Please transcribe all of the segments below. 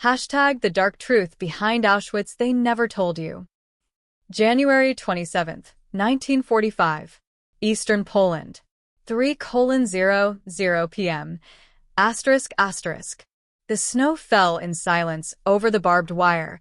Hashtag the dark truth behind Auschwitz they never told you. January 27th, 1945. Eastern Poland. 3:00 p.m. The snow fell in silence over the barbed wire,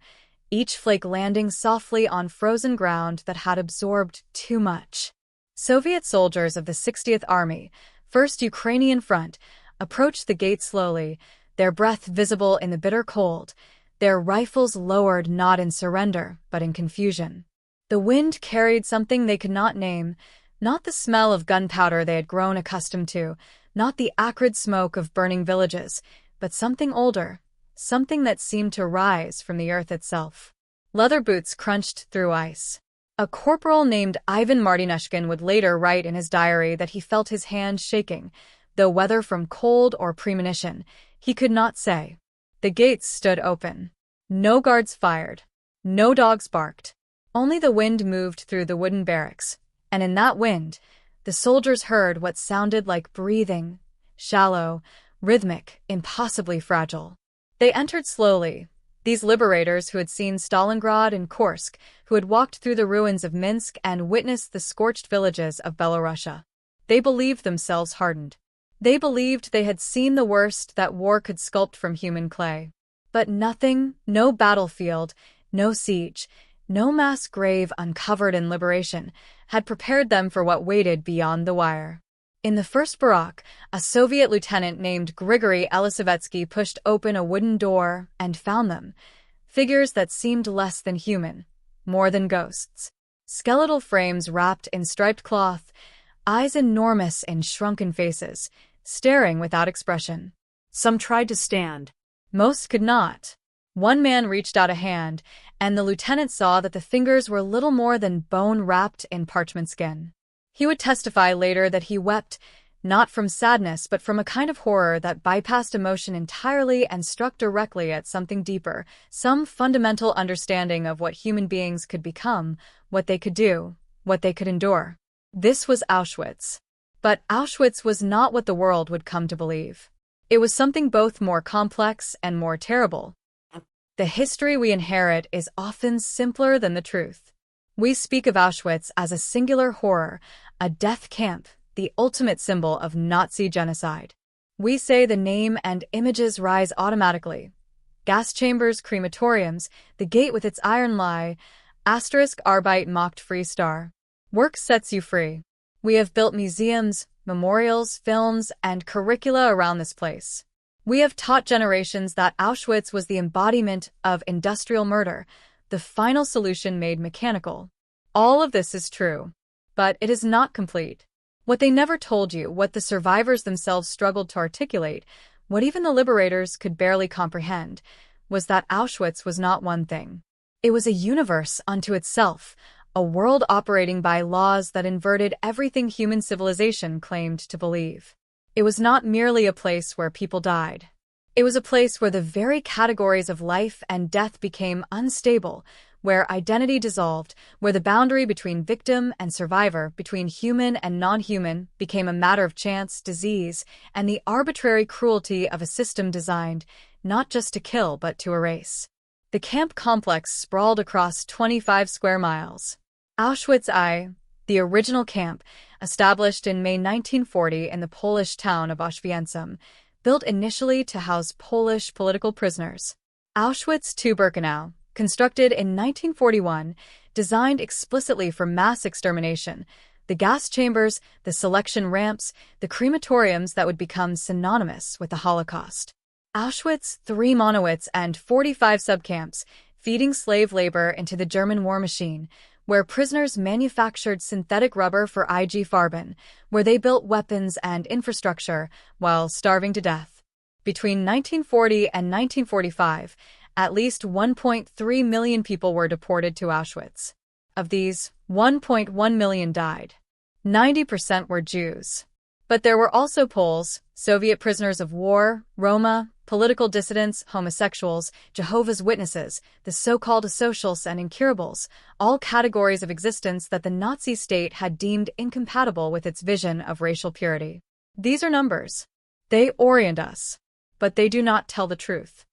each flake landing softly on frozen ground that had absorbed too much. Soviet soldiers of the 60th Army, 1st Ukrainian Front, approached the gate slowly, their breath visible in the bitter cold, their rifles lowered not in surrender, but in confusion. The wind carried something they could not name, not the smell of gunpowder they had grown accustomed to, not the acrid smoke of burning villages, but something older, something that seemed to rise from the earth itself. Leather boots crunched through ice. A corporal named Ivan Martinushkin would later write in his diary that he felt his hand shaking, though whether from cold or premonition, he could not say. The gates stood open. No guards fired. No dogs barked. Only the wind moved through the wooden barracks, and in that wind, the soldiers heard what sounded like breathing, shallow, rhythmic, impossibly fragile. They entered slowly, these liberators who had seen Stalingrad and Kursk, who had walked through the ruins of Minsk and witnessed the scorched villages of Belorussia. They believed themselves hardened. They believed they had seen the worst that war could sculpt from human clay. But nothing, no battlefield, no siege, no mass grave uncovered in liberation, had prepared them for what waited beyond the wire. In the first barack, a Soviet lieutenant named Grigory Elisavetsky pushed open a wooden door and found them, figures that seemed less than human, more than ghosts. Skeletal frames wrapped in striped cloth, eyes enormous in shrunken faces, staring without expression. Some tried to stand. Most could not. One man reached out a hand, and the lieutenant saw that the fingers were little more than bone wrapped in parchment skin. He would testify later that he wept, not from sadness but from a kind of horror that bypassed emotion entirely and struck directly at something deeper, some fundamental understanding of what human beings could become, what they could do, what they could endure. This was Auschwitz. But Auschwitz was not what the world would come to believe. It was something both more complex and more terrible. The history we inherit is often simpler than the truth. We speak of Auschwitz as a singular horror, a death camp, the ultimate symbol of Nazi genocide. We say the name and images rise automatically. Gas chambers, crematoriums, the gate with its iron lie, Arbeit mocked free star. Work sets you free. We have built museums, memorials, films, and curricula around this place. We have taught generations that Auschwitz was the embodiment of industrial murder, the final solution made mechanical. All of this is true, but it is not complete. What they never told you, what the survivors themselves struggled to articulate, what even the liberators could barely comprehend, was that Auschwitz was not one thing. It was a universe unto itself, a world operating by laws that inverted everything human civilization claimed to believe. It was not merely a place where people died. It was a place where the very categories of life and death became unstable, where identity dissolved, where the boundary between victim and survivor, between human and non-human, became a matter of chance, disease, and the arbitrary cruelty of a system designed not just to kill but to erase. The camp complex sprawled across 25 square miles. Auschwitz I, the original camp, established in May 1940 in the Polish town of Auschwitz, built initially to house Polish political prisoners. Auschwitz II-Birkenau, constructed in 1941, designed explicitly for mass extermination, the gas chambers, the selection ramps, the crematoriums that would become synonymous with the Holocaust. Auschwitz, 3 monoliths and 45 subcamps, feeding slave labor into the German war machine, where prisoners manufactured synthetic rubber for IG Farben, where they built weapons and infrastructure while starving to death. Between 1940 and 1945, at least 1.3 million people were deported to Auschwitz. Of these, 1.1 million died. 90% were Jews. But there were also Poles, Soviet prisoners of war, Roma, political dissidents, homosexuals, Jehovah's Witnesses, the so-called asocials and incurables, all categories of existence that the Nazi state had deemed incompatible with its vision of racial purity. These are numbers. They orient us, but they do not tell the truth.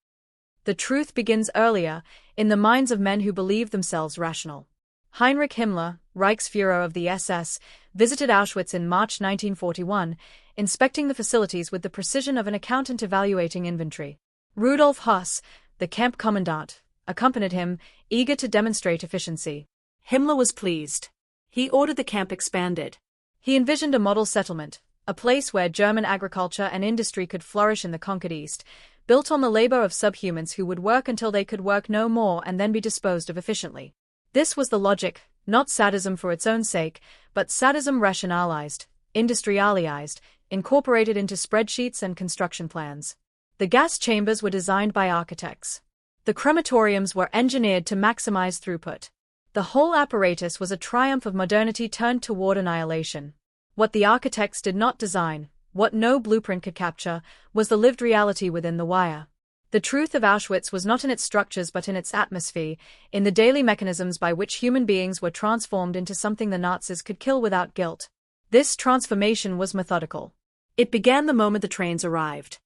The truth begins earlier, in the minds of men who believed themselves rational. Heinrich Himmler, Reichsführer of the SS, visited Auschwitz in March 1941, inspecting the facilities with the precision of an accountant evaluating inventory. Rudolf Höss, the camp commandant, accompanied him, eager to demonstrate efficiency. Himmler was pleased. He ordered the camp expanded. He envisioned a model settlement, a place where German agriculture and industry could flourish in the conquered East, built on the labor of subhumans who would work until they could work no more and then be disposed of efficiently. This was the logic, not sadism for its own sake, but sadism rationalized, industrialized, incorporated into spreadsheets and construction plans. The gas chambers were designed by architects. The crematoriums were engineered to maximize throughput. The whole apparatus was a triumph of modernity turned toward annihilation. What the architects did not design, what no blueprint could capture, was the lived reality within the wire. The truth of Auschwitz was not in its structures but in its atmosphere, in the daily mechanisms by which human beings were transformed into something the Nazis could kill without guilt. This transformation was methodical. It began the moment the trains arrived.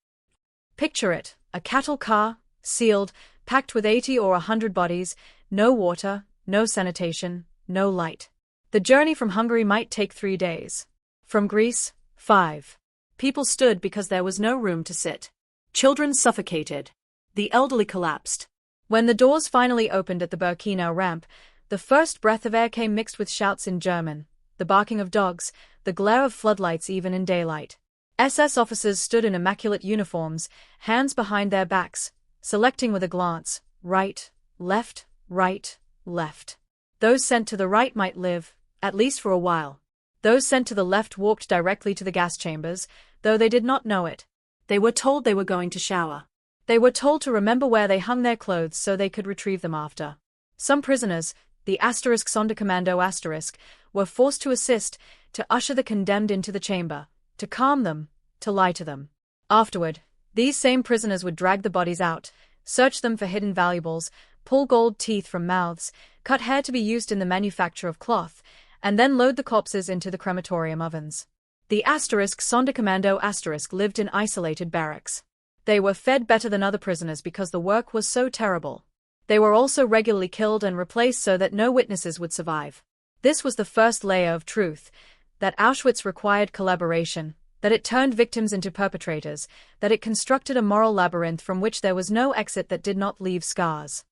Picture it, a cattle car, sealed, packed with 80 or 100 bodies, no water, no sanitation, no light. The journey from Hungary might take 3 days. From Greece, 5. People stood because there was no room to sit. Children suffocated. The elderly collapsed. When the doors finally opened at the Birkenau ramp, the first breath of air came mixed with shouts in German, the barking of dogs, the glare of floodlights even in daylight. SS officers stood in immaculate uniforms, hands behind their backs, selecting with a glance, right, left, right, left. Those sent to the right might live, at least for a while. Those sent to the left walked directly to the gas chambers, though they did not know it. They were told they were going to shower. They were told to remember where they hung their clothes so they could retrieve them after. Some prisoners, the Sonderkommando*, were forced to assist, to usher the condemned into the chamber, to calm them, to lie to them. Afterward, these same prisoners would drag the bodies out, search them for hidden valuables, pull gold teeth from mouths, cut hair to be used in the manufacture of cloth, and then load the corpses into the crematorium ovens. The Sonderkommando* lived in isolated barracks. They were fed better than other prisoners because the work was so terrible. They were also regularly killed and replaced so that no witnesses would survive. This was the first layer of truth, that Auschwitz required collaboration, that it turned victims into perpetrators, that it constructed a moral labyrinth from which there was no exit that did not leave scars.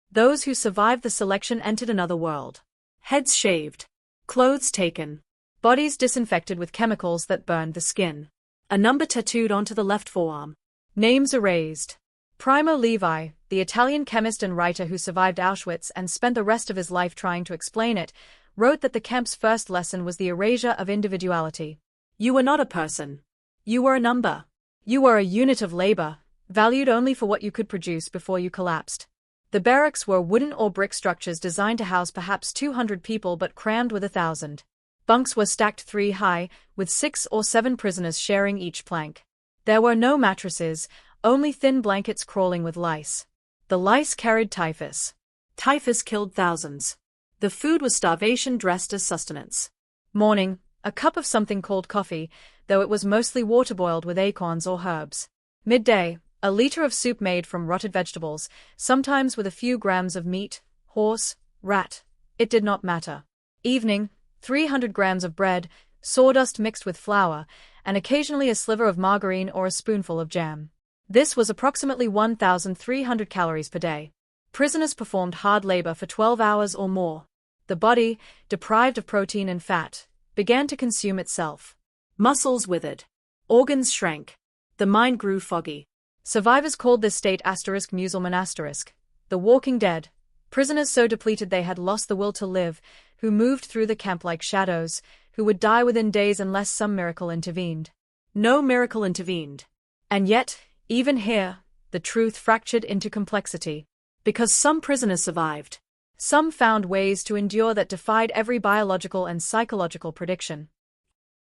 Those who survived the selection entered another world. Heads shaved. Clothes taken. Bodies disinfected with chemicals that burned the skin. A number tattooed onto the left forearm. Names erased. Primo Levi, the Italian chemist and writer who survived Auschwitz and spent the rest of his life trying to explain it, wrote that the camp's first lesson was the erasure of individuality. You were not a person. You were a number. You were a unit of labor, valued only for what you could produce before you collapsed. The barracks were wooden or brick structures designed to house perhaps 200 people but crammed with 1,000. Bunks were stacked 3 high, with 6 or 7 prisoners sharing each plank. There were no mattresses, only thin blankets crawling with lice. The lice carried typhus. Typhus killed thousands. The food was starvation dressed as sustenance. Morning, a cup of something called coffee, though it was mostly water boiled with acorns or herbs. Midday, a liter of soup made from rotted vegetables, sometimes with a few grams of meat, horse, rat. It did not matter. Evening, 300 grams of bread, sawdust mixed with flour, and occasionally a sliver of margarine or a spoonful of jam. This was approximately 1,300 calories per day. Prisoners performed hard labor for 12 hours or more. The body, deprived of protein and fat, began to consume itself. Muscles withered. Organs shrank. The mind grew foggy. Survivors called this state Muselman*, the walking dead, prisoners so depleted they had lost the will to live, who moved through the camp like shadows, who would die within days unless some miracle intervened. No miracle intervened. And yet, even here, the truth fractured into complexity. Because some prisoners survived. Some found ways to endure that defied every biological and psychological prediction.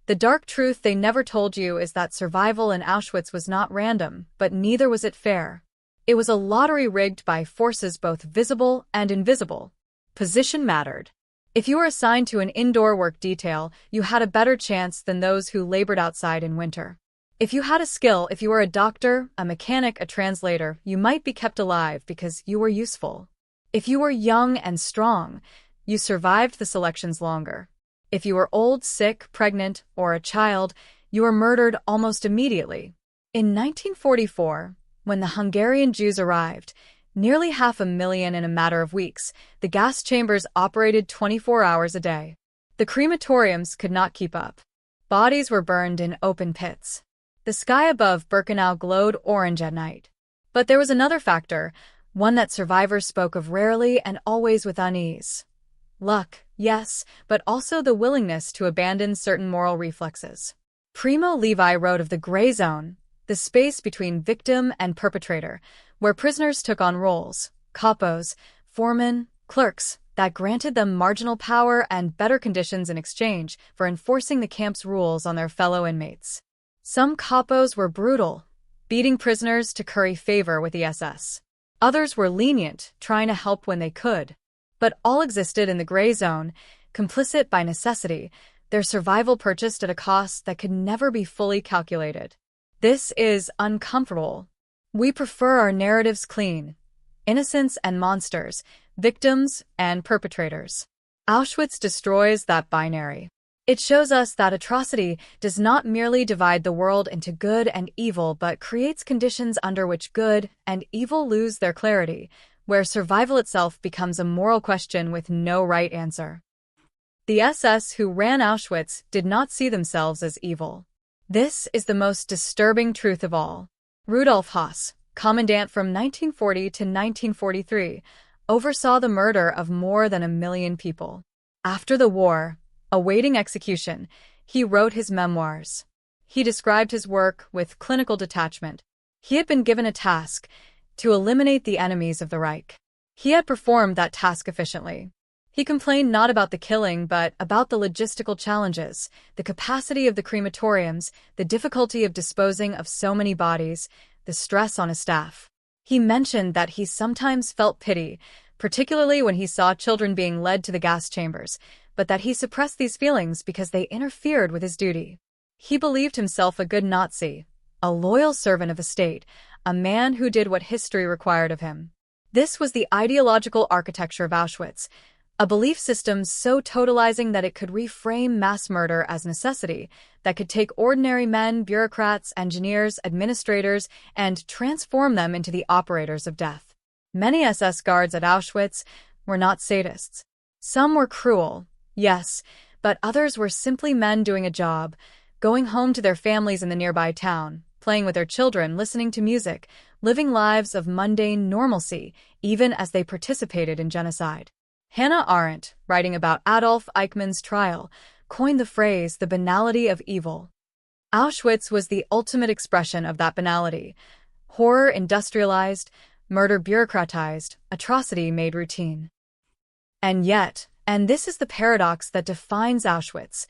The dark truth they never told you is that survival in Auschwitz was not random, but neither was it fair. It was a lottery rigged by forces both visible and invisible. Position mattered. If you were assigned to an indoor work detail, you had a better chance than those who labored outside in winter. If you had a skill, if you were a doctor, a mechanic, a translator, you might be kept alive because you were useful. If you were young and strong, you survived the selections longer. If you were old, sick, pregnant, or a child, you were murdered almost immediately. In 1944, when the Hungarian Jews arrived, nearly 500,000 in a matter of weeks, the gas chambers operated 24 hours a day. The crematoriums could not keep up. Bodies were burned in open pits. The sky above Birkenau glowed orange at night. But there was another factor, one that survivors spoke of rarely and always with unease. Luck, yes, but also the willingness to abandon certain moral reflexes. Primo Levi wrote of the gray zone, the space between victim and perpetrator, where prisoners took on roles, capos, foremen, clerks, that granted them marginal power and better conditions in exchange for enforcing the camp's rules on their fellow inmates. Some capos were brutal, beating prisoners to curry favor with the SS. Others were lenient, trying to help when they could. But all existed in the gray zone, complicit by necessity, their survival purchased at a cost that could never be fully calculated. This is uncomfortable. We prefer our narratives clean. Innocents and monsters, victims and perpetrators. Auschwitz destroys that binary. It shows us that atrocity does not merely divide the world into good and evil, but creates conditions under which good and evil lose their clarity, where survival itself becomes a moral question with no right answer. The SS who ran Auschwitz did not see themselves as evil. This is the most disturbing truth of all. Rudolf Haas, commandant from 1940 to 1943, oversaw the murder of more than 1 million people. After the war, awaiting execution, he wrote his memoirs. He described his work with clinical detachment. He had been given a task to eliminate the enemies of the Reich. He had performed that task efficiently. He complained not about the killing, but about the logistical challenges, the capacity of the crematoriums, the difficulty of disposing of so many bodies, the stress on his staff. He mentioned that he sometimes felt pity, particularly when he saw children being led to the gas chambers, but that he suppressed these feelings because they interfered with his duty. He believed himself a good Nazi, a loyal servant of the state, a man who did what history required of him. This was the ideological architecture of Auschwitz, a belief system so totalizing that it could reframe mass murder as necessity, that could take ordinary men, bureaucrats, engineers, administrators, and transform them into the operators of death. Many SS guards at Auschwitz were not sadists. Some were cruel, yes, but others were simply men doing a job, going home to their families in the nearby town, playing with their children, listening to music, living lives of mundane normalcy, even as they participated in genocide. Hannah Arendt, writing about Adolf Eichmann's trial, coined the phrase the banality of evil. Auschwitz was the ultimate expression of that banality. Horror industrialized, murder bureaucratized, atrocity made routine. And yet, and this is the paradox that defines Auschwitz,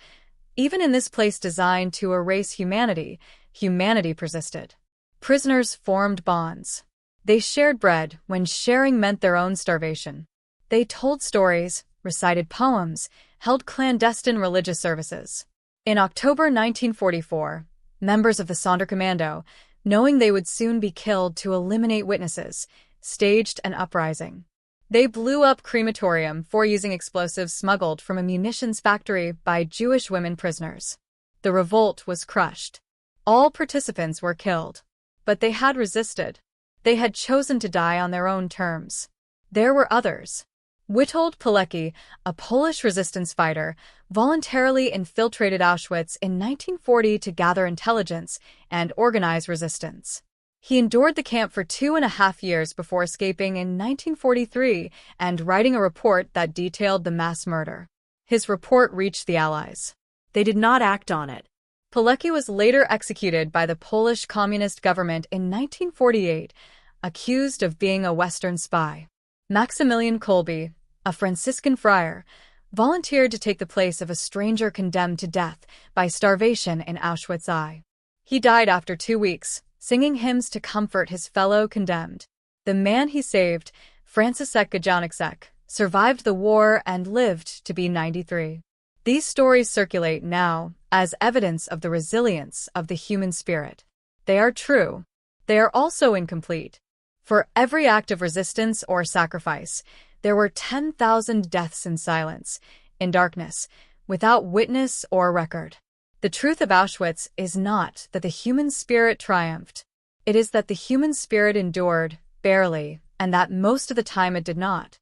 even in this place designed to erase humanity, humanity persisted. Prisoners formed bonds. They shared bread when sharing meant their own starvation. They told stories, recited poems, held clandestine religious services. In October 1944, members of the Sonderkommando, knowing they would soon be killed to eliminate witnesses, staged an uprising. They blew up crematorium for using explosives smuggled from a munitions factory by Jewish women prisoners. The revolt was crushed. All participants were killed. But they had resisted. They had chosen to die on their own terms. There were others. Witold Pilecki, a Polish resistance fighter, voluntarily infiltrated Auschwitz in 1940 to gather intelligence and organize resistance. He endured the camp for 2.5 years before escaping in 1943 and writing a report that detailed the mass murder. His report reached the Allies. They did not act on it. Pilecki was later executed by the Polish Communist government in 1948, accused of being a Western spy. Maximilian Kolbe, a Franciscan friar, volunteered to take the place of a stranger condemned to death by starvation in Auschwitz I. He died after 2 weeks, singing hymns to comfort his fellow condemned. The man he saved, Franciszek Gajanicek, survived the war and lived to be 93. These stories circulate now as evidence of the resilience of the human spirit. They are true. They are also incomplete. For every act of resistance or sacrifice, there were 10,000 deaths in silence, in darkness, without witness or record. The truth of Auschwitz is not that the human spirit triumphed. It is that the human spirit endured, barely, and that most of the time it did not.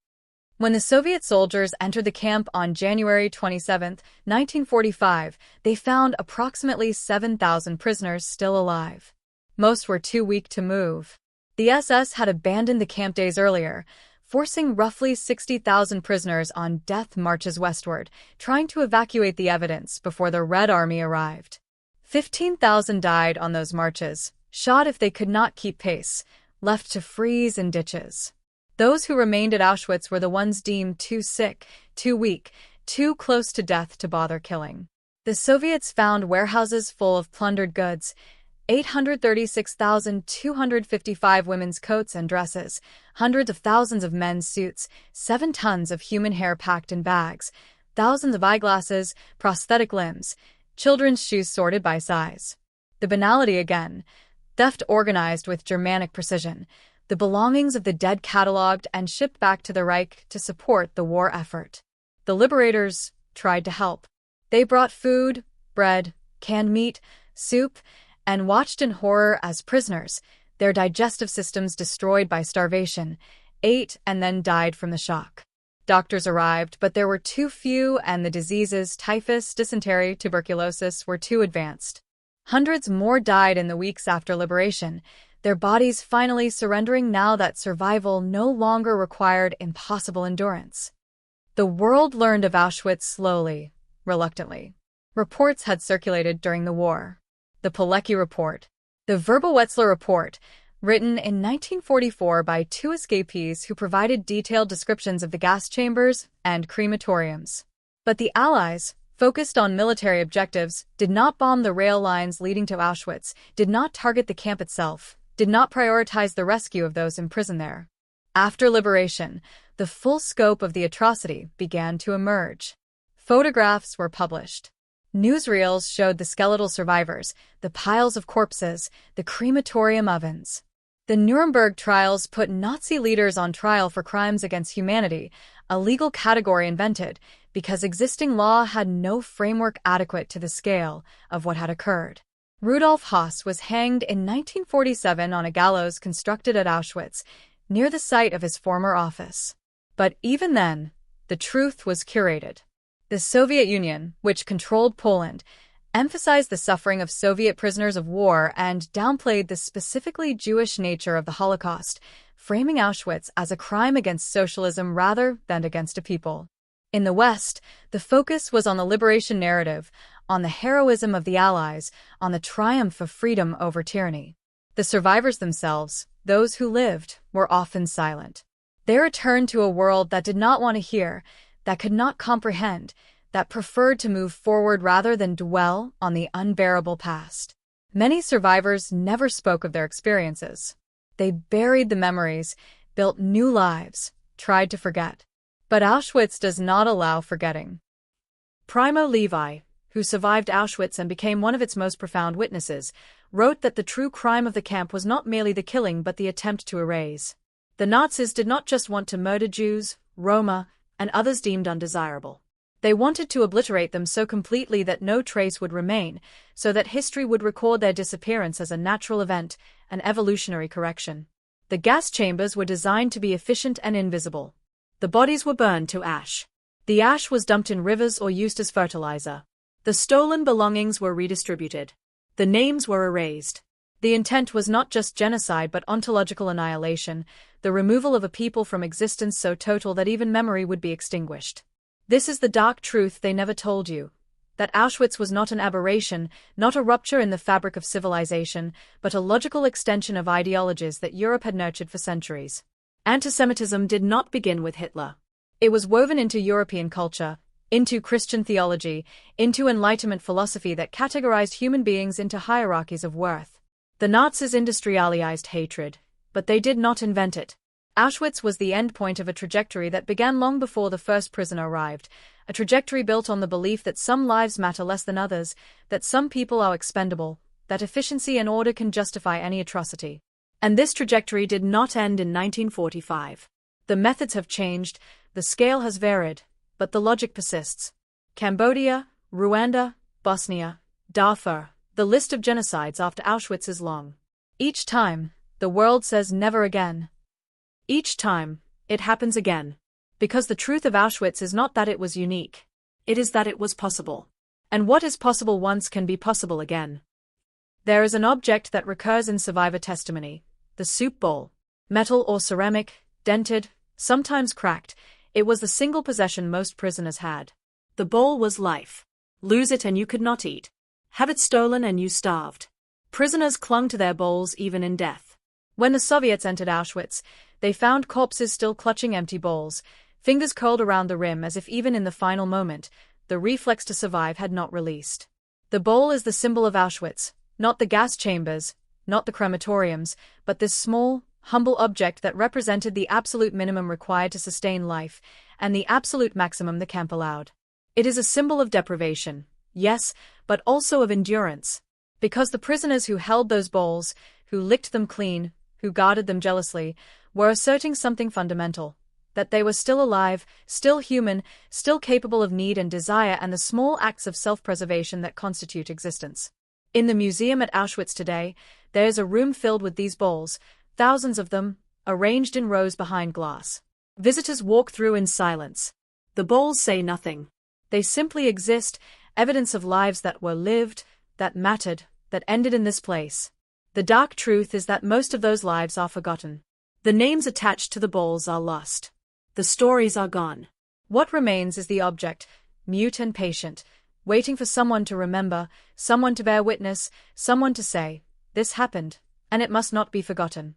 When the Soviet soldiers entered the camp on January 27, 1945, they found approximately 7,000 prisoners still alive. Most were too weak to move. The SS had abandoned the camp days earlier, forcing roughly 60,000 prisoners on death marches westward, trying to evacuate the evidence before the Red Army arrived. 15,000 died on those marches, shot if they could not keep pace, left to freeze in ditches. Those who remained at Auschwitz were the ones deemed too sick, too weak, too close to death to bother killing. The Soviets found warehouses full of plundered goods, 836,255 women's coats and dresses, hundreds of thousands of men's suits, 7 tons of human hair packed in bags, thousands of eyeglasses, prosthetic limbs, children's shoes sorted by size. The banality again, theft organized with Germanic precision, the belongings of the dead catalogued and shipped back to the Reich to support the war effort. The liberators tried to help. They brought food, bread, canned meat, soup, and watched in horror as prisoners, their digestive systems destroyed by starvation, ate and then died from the shock. Doctors arrived, but there were too few and the diseases typhus, dysentery, tuberculosis were too advanced. Hundreds more died in the weeks after liberation, their bodies finally surrendering now that survival no longer required impossible endurance. The world learned of Auschwitz slowly, reluctantly. Reports had circulated during the war. The Pilecki Report, the Verbowetzler Report, written in 1944 by 2 escapees who provided detailed descriptions of the gas chambers and crematoriums. But the Allies, focused on military objectives, did not bomb the rail lines leading to Auschwitz, did not target the camp itself, did not prioritize the rescue of those imprisoned there. After liberation, the full scope of the atrocity began to emerge. Photographs were published. Newsreels showed the skeletal survivors, the piles of corpses, the crematorium ovens. The Nuremberg trials put Nazi leaders on trial for crimes against humanity, a legal category invented because existing law had no framework adequate to the scale of what had occurred. Rudolf Höss was hanged in 1947 on a gallows constructed at Auschwitz, near the site of his former office. But even then, the truth was curated. The Soviet Union, which controlled Poland, emphasized the suffering of Soviet prisoners of war and downplayed the specifically Jewish nature of the Holocaust, framing Auschwitz as a crime against socialism rather than against a people. In the West, the focus was on the liberation narrative, on the heroism of the Allies, on the triumph of freedom over tyranny. The survivors themselves, those who lived, were often silent. They returned to a world that did not want to hear, that could not comprehend, that preferred to move forward rather than dwell on the unbearable past. Many survivors never spoke of their experiences. They buried the memories, built new lives, tried to forget. But Auschwitz does not allow forgetting. Primo Levi, who survived Auschwitz and became one of its most profound witnesses, wrote that the true crime of the camp was not merely the killing but the attempt to erase. The Nazis did not just want to murder Jews, Roma, and others deemed undesirable. They wanted to obliterate them so completely that no trace would remain, so that history would record their disappearance as a natural event, an evolutionary correction. The gas chambers were designed to be efficient and invisible. The bodies were burned to ash. The ash was dumped in rivers or used as fertilizer. The stolen belongings were redistributed. The names were erased. The intent was not just genocide but ontological annihilation, the removal of a people from existence so total that even memory would be extinguished. This is the dark truth they never told you, that Auschwitz was not an aberration, not a rupture in the fabric of civilization, but a logical extension of ideologies that Europe had nurtured for centuries. Antisemitism did not begin with Hitler. It was woven into European culture, into Christian theology, into Enlightenment philosophy that categorized human beings into hierarchies of worth. The Nazis industrialized hatred, but they did not invent it. Auschwitz was the end point of a trajectory that began long before the first prisoner arrived, a trajectory built on the belief that some lives matter less than others, that some people are expendable, that efficiency and order can justify any atrocity. And this trajectory did not end in 1945. The methods have changed, the scale has varied, but the logic persists. Cambodia, Rwanda, Bosnia, Darfur, the list of genocides after Auschwitz is long. Each time, the world says never again. Each time, it happens again. Because the truth of Auschwitz is not that it was unique. It is that it was possible. And what is possible once can be possible again. There is an object that recurs in survivor testimony, the soup bowl. Metal or ceramic, dented, sometimes cracked, it was the single possession most prisoners had. The bowl was life. Lose it and you could not eat. Have it stolen and you starved. Prisoners clung to their bowls even in death. When the Soviets entered Auschwitz, they found corpses still clutching empty bowls, fingers curled around the rim as if even in the final moment, the reflex to survive had not released. The bowl is the symbol of Auschwitz, not the gas chambers, not the crematoriums, but this small, humble object that represented the absolute minimum required to sustain life, and the absolute maximum the camp allowed. It is a symbol of deprivation, yes, but also of endurance. Because the prisoners who held those bowls, who licked them clean, who guarded them jealously, were asserting something fundamental. That they were still alive, still human, still capable of need and desire and the small acts of self-preservation that constitute existence. In the museum at Auschwitz today, there is a room filled with these bowls, thousands of them, arranged in rows behind glass. Visitors walk through in silence. The bowls say nothing. They simply exist, evidence of lives that were lived, that mattered, that ended in this place. The dark truth is that most of those lives are forgotten. The names attached to the bowls are lost. The stories are gone. What remains is the object, mute and patient, waiting for someone to remember, someone to bear witness, someone to say, this happened, and it must not be forgotten.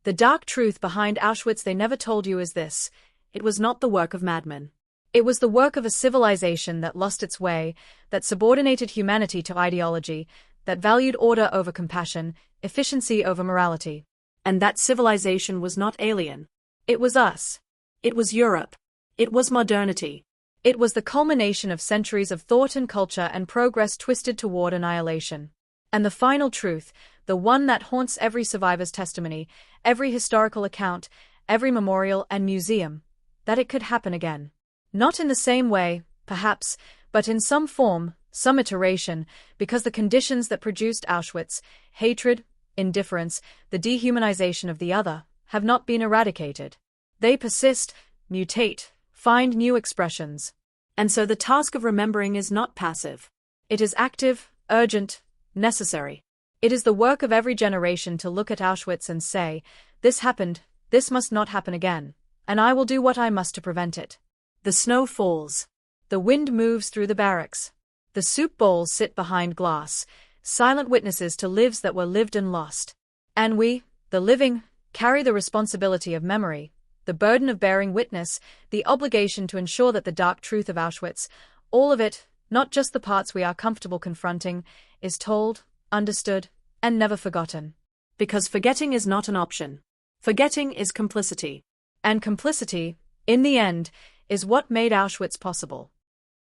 The dark truth behind Auschwitz they never told you is this: it was not the work of madmen. It was the work of a civilization that lost its way, that subordinated humanity to ideology, that valued order over compassion, efficiency over morality. And that civilization was not alien. It was us. It was Europe. It was modernity. It was the culmination of centuries of thought and culture and progress twisted toward annihilation. And the final truth, the one that haunts every survivor's testimony, every historical account, every memorial and museum, that it could happen again. Not in the same way, perhaps, but in some form, some iteration, because the conditions that produced Auschwitz, hatred, indifference, the dehumanization of the other, have not been eradicated. They persist, mutate, find new expressions. And so the task of remembering is not passive. It is active, urgent, necessary. It is the work of every generation to look at Auschwitz and say, this happened, this must not happen again, and I will do what I must to prevent it. The snow falls. The wind moves through the barracks. The soup bowls sit behind glass, silent witnesses to lives that were lived and lost. And we, the living, carry the responsibility of memory, the burden of bearing witness, the obligation to ensure that the dark truth of Auschwitz, all of it, not just the parts we are comfortable confronting, is told, understood, and never forgotten. Because forgetting is not an option. Forgetting is complicity. And complicity, in the end, is what made Auschwitz possible.